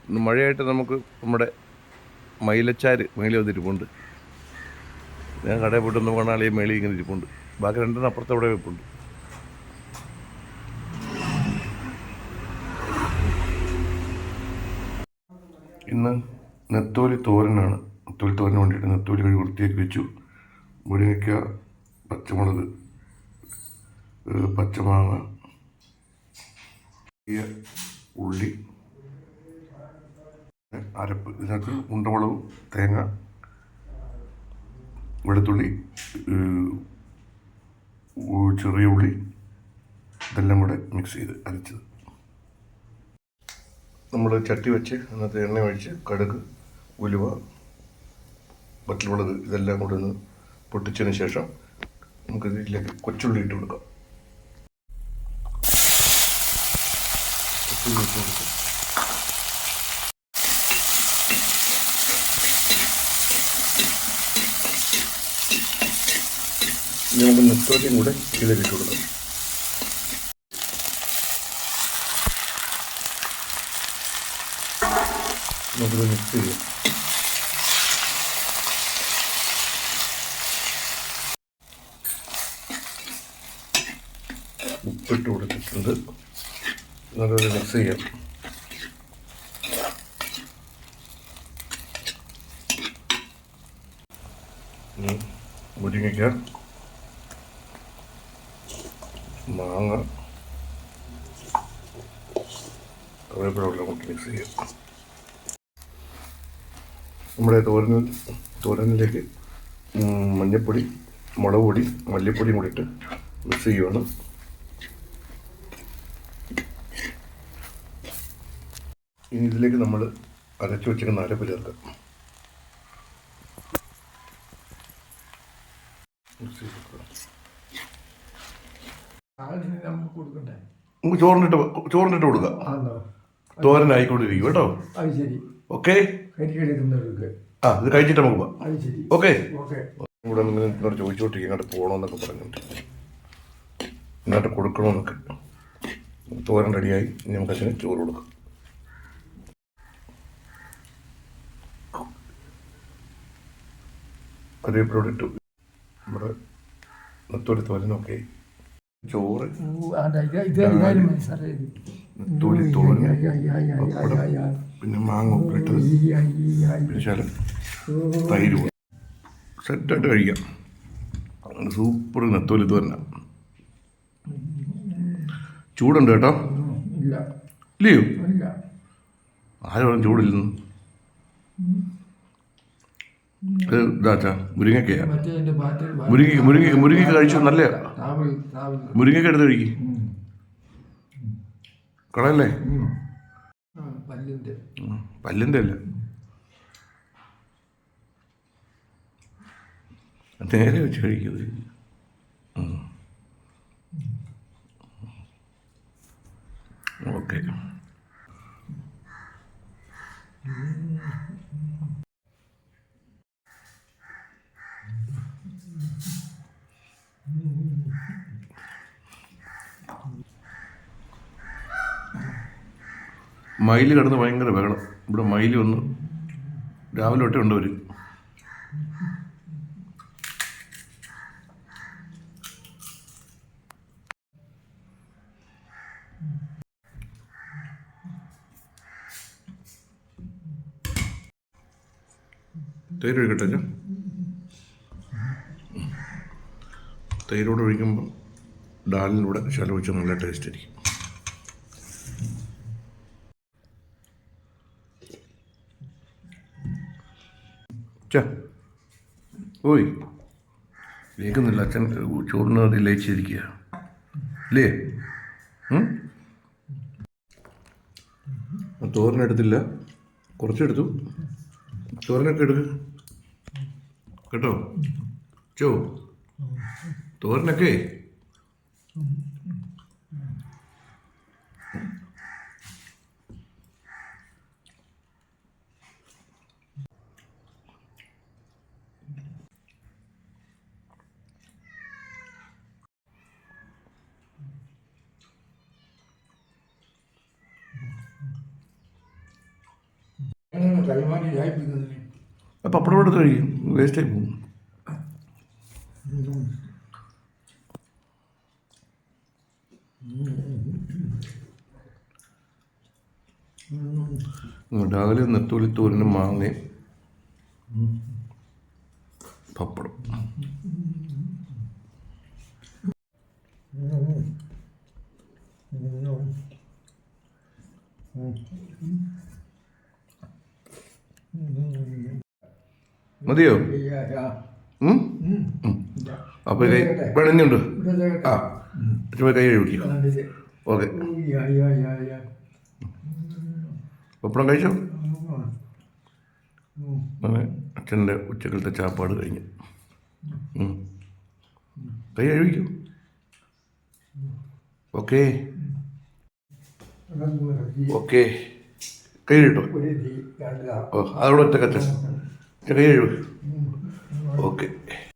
ഇന്ന് മഴയായിട്ട് നമുക്ക് നമ്മുടെ മേളി വന്നിരിപ്പുണ്ട്. ഞാൻ കടയിൽ പോയിട്ടൊന്ന് കാണാൻ ഈ മേളി ഇങ്ങനെ ഇരിപ്പുണ്ട്. ബാക്കി രണ്ടെണ്ണം അപ്പുറത്തവിടെ വെപ്പുണ്ട്. ഇന്ന് നെത്തോലി തോരനാണ്. നെത്തോലി തോരന് വേണ്ടിയിട്ട് നെത്തോലി കഴുകി വൃത്തിയാക്കി വെച്ചു. മുരിങ്ങയ്ക്ക, പച്ചമുളക്, പച്ചമാങ്ങ, ഉള്ളി, അരപ്പ്. ഇതിനകത്ത് ഉണ്ടമുളകും തേങ്ങ, വെളുത്തുള്ളി, ചെറിയ ഉള്ളി ഇതെല്ലാം കൂടെ മിക്സ് ചെയ്ത് അരച്ചത്. നമ്മൾ ചട്ടി വെച്ച് അതിനകത്ത് എണ്ണ ഒഴിച്ച് കടുക്, ഉലുവ, വറ്റൽമുളക് ഇതെല്ലാം കൂടെ ഒന്ന് പൊട്ടിച്ചതിന് ശേഷം നമുക്ക് ഇതിലേക്ക് കൊച്ചുള്ളി ഇട്ട് കൊടുക്കാം. കൊച്ചുള്ളി ഇട്ട് കൊടുക്കാം. ഇനി നമുക്ക് നെത്തോലിയും കൂടെ ഇതിലേക്ക് ഇട്ട് കൊടുക്കാം. നമുക്കിത് മിക്സ് ചെയ്യാം. ഉപ്പിട്ട് കൊടുത്തിട്ടുണ്ട്. നമുക്കത് മിക്സ് ചെയ്യാം. മുരിങ്ങയ്ക്ക, മാങ്ങ, കറിവേപ്പില കൂട്ടി മിക്സ് ചെയ്യാം. നമ്മുടെ തോരനിലേക്ക് മഞ്ഞൾപ്പൊടി, മുളക് പൊടി, മല്ലിപ്പൊടിയും കൂടി ഇട്ട് മിക്സ് ചെയ്യുവാണ്. ഇനി ഇതിലേക്ക് നമ്മൾ അരച്ചു വെച്ചിരിക്കുന്ന അരപ്പ് ചേർക്കാം. നമുക്ക് ചോറിനിട്ട് കൊടുക്കാം. തോരനായിക്കൊണ്ടിരിക്കും കേട്ടോ. ഓക്കെ, ആ ഇത് കഴിച്ചിട്ട് നമുക്ക് പോവാം. ഓക്കെ, ഇവിടെ നിന്നോട് ചോദിച്ചോട്ടിരിക്കും ഇങ്ങോട്ട് പോകണമെന്നൊക്കെ പറഞ്ഞിട്ട് ഇങ്ങോട്ട് കൊടുക്കണമെന്നൊക്കെ. തോരൻ റെഡിയായി. ഇനി നമുക്ക് അച്ഛന് ചോറ് കൊടുക്കാം. കറിവേപ്പിലൂടെ ഇട്ടു. നമ്മുടെ നെത്തോലി തോരനൊക്കെ ചോറ്, നെത്തോലി തോരൻ, പപ്പടം, പിന്നെ മാങ്ങ ഉപ്പിട്ടത്, പിന്നെ ശകലം തൈര് സെറ്റായിട്ട് കഴിക്കാം. സൂപ്പർ നെത്തോലി തോരന. ചൂടുണ്ട് കേട്ടോ. ഇല്ലയോ? ആരും ചൂടില്ലെന്ന്. ഇതാച്ചാ മുരിങ്ങയ്ക്കയാ. മുരിങ്ങയ്ക്ക കഴിച്ചു. നല്ല മുരിങ്ങയ്ക്ക എടുത്ത് കഴിക്കും. കളയല്ലേ? പല്ലിൻ്റെ അല്ല, നേരെ വെച്ച് കഴിക്കുന്നത്. ഓക്കെ, മയിൽ കിടന്ന് ഭയങ്കര ബഹളം. ഇവിടെ മയിൽ വന്ന് രാവിലെ തൊട്ടേ ഉണ്ട്. അവർ തൈര് ഒഴിക്കട്ടെ. തൈരോട് ഒഴിക്കുമ്പോൾ ഡാലിലൂടെ ശകലം ഒഴിച്ചാൽ നല്ല ടേസ്റ്റ് ആയിരിക്കും. ഓയ് കേൾക്കുന്നില്ല. അച്ഛൻ ചോറിന് ലയിച്ചിരിക്കുക അല്ലേ? തോരനെടുത്തില്ല, കുറച്ചെടുത്തു. തോരനൊക്കെ എടുക്ക് കേട്ടോ. തോരനൊക്കെ കൈമാറി ചായപ്പിക്കുന്നതിന് അപ്പം പപ്പടം എടുത്ത് കഴിക്കും, വേസ്റ്റായി പോകും. രാവിലെ നെത്തോലി തോരനും മാങ്ങയും പപ്പടം. മതിയോ? അപ്പൊ കൈ വേണമെന്നുണ്ട്. ആ കൈ കഴിക്കും. ഓക്കെ, പപ്പടം കഴിച്ചോ? അങ്ങനെ അച്ഛൻ്റെ ഉച്ചക്കലത്തെ ചാപ്പാട് കഴിഞ്ഞു. കൈ കഴിക്കും. ഓക്കെ ഓക്കെ, കൈ കഴിട്ടോ. ഓ അതോടെ ഒറ്റ കച്ച കൈ കഴിവ്. ഓക്കെ.